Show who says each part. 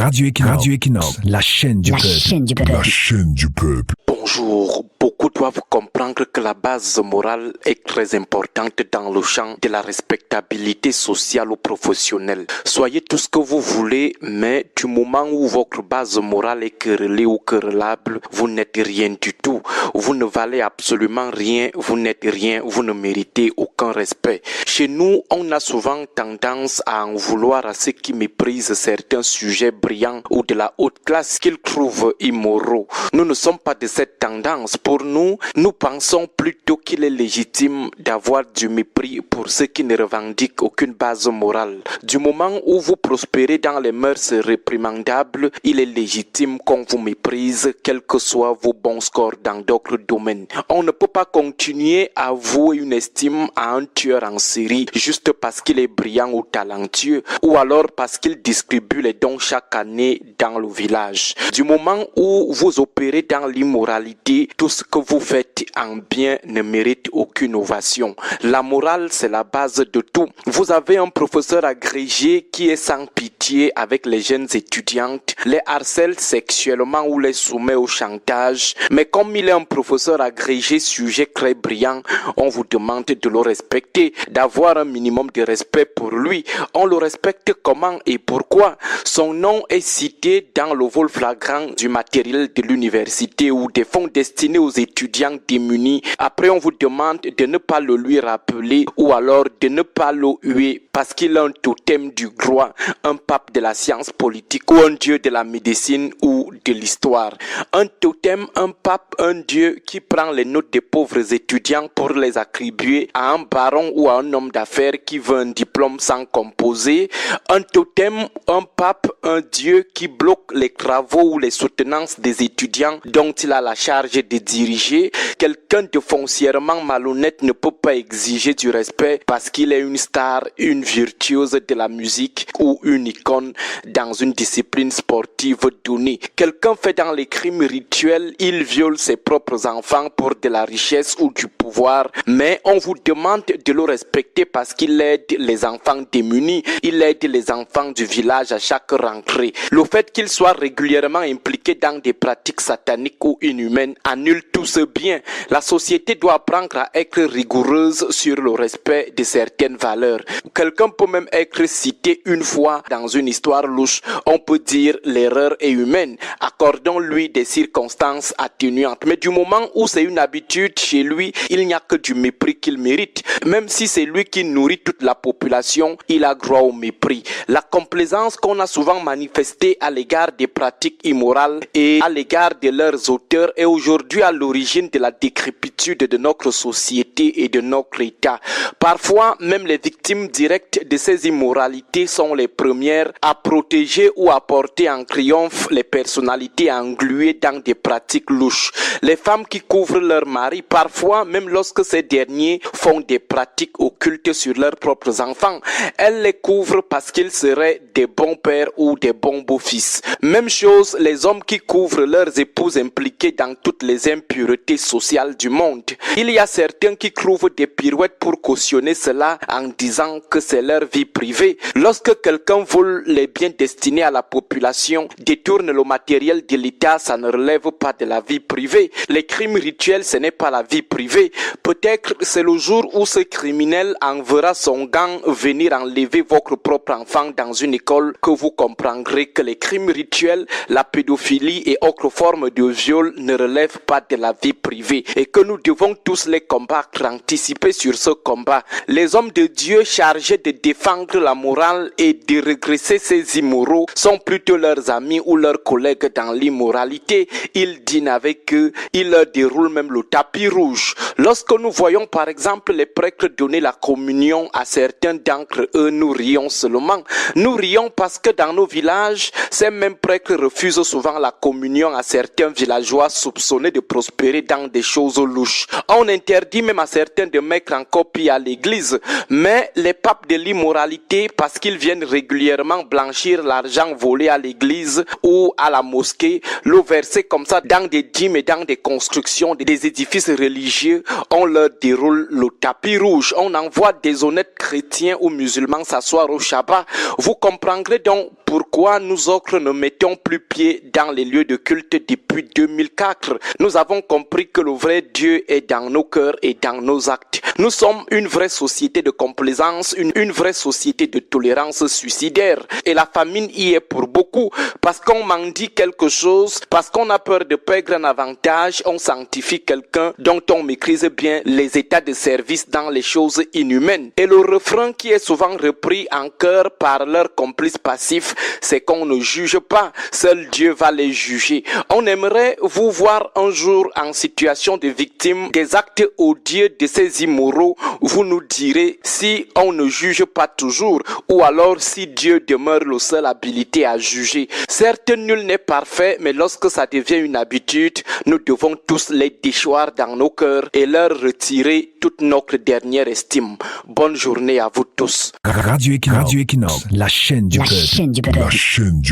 Speaker 1: Radio Equinox, la chaîne du peuple.
Speaker 2: La chaîne du peuple.
Speaker 3: Bonjour. Beaucoup doivent comprendre que la base morale est très importante dans le champ de la respectabilité sociale ou professionnelle. Soyez tout ce que vous voulez, mais du moment où votre base morale est querellée ou querellable, vous n'êtes rien du tout. Vous ne valez absolument rien, vous n'êtes rien, vous ne méritez aucun respect. Chez nous, on a souvent tendance à en vouloir à ceux qui méprisent certains sujets brillants ou de la haute classe qu'ils trouvent immoraux. Nous ne sommes pas de cette tendance. Pour nous, nous pensons plutôt qu'il est légitime d'avoir du mépris pour ceux qui ne revendiquent aucune base morale. Du moment où vous prospérez dans les mœurs réprimandables, il est légitime qu'on vous méprise, quels que soient vos bons scores dans d'autres domaines. On ne peut pas continuer à vouer une estime à un tueur en série juste parce qu'il est brillant ou talentueux, ou alors parce qu'il distribue les dons chaque année dans le village. Du moment où vous opérez dans l'immoralité, tout ce que vous faites en bien ne mérite aucune ovation. La morale, c'est la base de tout. Vous avez un professeur agrégé qui est sans pitié avec les jeunes étudiantes, les harcèle sexuellement ou les soumet au chantage. Mais comme il est un professeur agrégé, sujet très brillant, on vous demande de le respecter, d'avoir un minimum de respect pour lui. On le respecte comment et pourquoi? Son nom est cité dans le vol flagrant du matériel de l'université ou des fonds destinés aux étudiants démunis. Après, on vous demande de ne pas le lui rappeler ou alors de ne pas le huer parce qu'il a un totem du droit, un pape de la science politique ou un dieu de la médecine ou de l'histoire. Un totem, un pape, un dieu qui prend les notes des pauvres étudiants pour les attribuer à un baron ou à un homme d'affaires qui veut un diplôme sans composer. Un totem, un pape, un dieu qui bloque les travaux ou les soutenances des étudiants dont il a la charge de diriger. Quelqu'un de foncièrement malhonnête ne peut pas exiger du respect parce qu'il est une star, une virtuose de la musique ou une icône dans une discipline sportive donnée. Quelqu'un fait dans les crimes rituels, il viole ses propres enfants pour de la richesse ou du pouvoir, mais on vous demande de le respecter parce qu'il aide les enfants démunis, il aide les enfants du village à chaque rentrée. Le fait qu'il soit régulièrement impliqué dans des pratiques sataniques ou inhumaines annule tout ce bien. La société doit apprendre à être rigoureuse sur le respect de certaines valeurs. Quelqu'un peut même être cité une fois dans une histoire louche. On peut dire l'erreur est humaine. Accordons-lui des circonstances atténuantes. Mais du moment où c'est une habitude chez lui, il n'y a que du mépris qu'il mérite. Même si c'est lui qui nourrit toute la population, il a droit au mépris. La complaisance qu'on a souvent manifestée à l'égard des pratiques immorales et à l'égard de leurs auteurs est aujourd'hui à l'origine de la décrépitude de notre société et de notre État. Parfois, même les victimes directes de ces immoralités sont les premières à protéger ou à porter en triomphe les personnalités engluées dans des pratiques louches. Les femmes qui couvrent leurs maris, parfois même lorsque ces derniers font des pratiques occultes sur leurs propres enfants, elles les couvrent parce qu'ils seraient des bons pères ou des bons beaux-fils. Même chose, les hommes qui couvrent leurs épouses impliquées dans toutes les impuretés sociales du monde. Il y a certains qui trouvent des pirouettes pour cautionner cela en disant que c'est leur vie privée. Lorsque quelqu'un vole les biens destinés à la population, détourne le matériel de l'État, ça ne relève pas de la vie privée. Les crimes rituels, ce n'est pas la vie privée. Peut-être c'est le jour où ce criminel enverra son gang venir enlever votre propre enfant dans une école que vous comprendrez que les crimes rituels, la pédophilie et autres formes de viol ne relèvent pas de la vie privée et que nous devons tous les combattre, anticiper sur ce combat. Les hommes de Dieu chargés de défendre la morale et de regresser ces immoraux sont plutôt leurs amis ou leurs collègues dans l'immoralité. Ils dînent avec eux, ils leur déroulent même le tapis rouge. Lorsque nous voyons par exemple les prêtres donner la communion à certains d'entre eux, nous rions seulement. Nous rions parce que dans nos villages, ces mêmes prêtres refusent souvent la communion à certains villageois soupçonnés de prospérer dans des choses louches. On interdit même à certains de mettre en copie à l'église, mais les papes de l'immoralité parce qu'ils viennent régulièrement blanchir l'argent volé à l'église ou à la mosquée, le verser comme ça dans des dîmes et dans des constructions, des édifices religieux, on leur déroule le tapis rouge. On envoie des honnêtes chrétiens ou musulmans s'asseoir au Shabbat. Vous comprendrez donc pourquoi nous autres ne mettons plus pied dans les lieux de culte depuis 2004. Nous avons compris que le vrai Dieu est dans nos cœurs et dans nos actes. Nous sommes une vraie société de complaisance, une vraie société de tolérance suicidaire. Et la famine y est pour beaucoup. Parce qu'on m'en dit quelque chose, parce qu'on a peur de perdre un avantage, on sanctifie quelqu'un dont on maîtrise bien les états de service dans les choses inhumaines. Et le refrain qui est souvent repris en chœur par leurs complices passifs, c'est qu'on ne juge pas, seul Dieu va les juger. On aimerait vous voir un jour en situation de victime des actes odieux de ces immoraux. Vous nous direz si on ne juge pas toujours ou alors si Dieu demeure le seul habilité à juger. Certes, nul n'est parfait, mais lorsque ça devient une habitude, nous devons tous les déchoir dans nos cœurs et leur retirer toute notre dernière estime. Bonne journée à vous tous.
Speaker 1: Radio Equinox, la chaîne du peuple.
Speaker 2: La chaîne du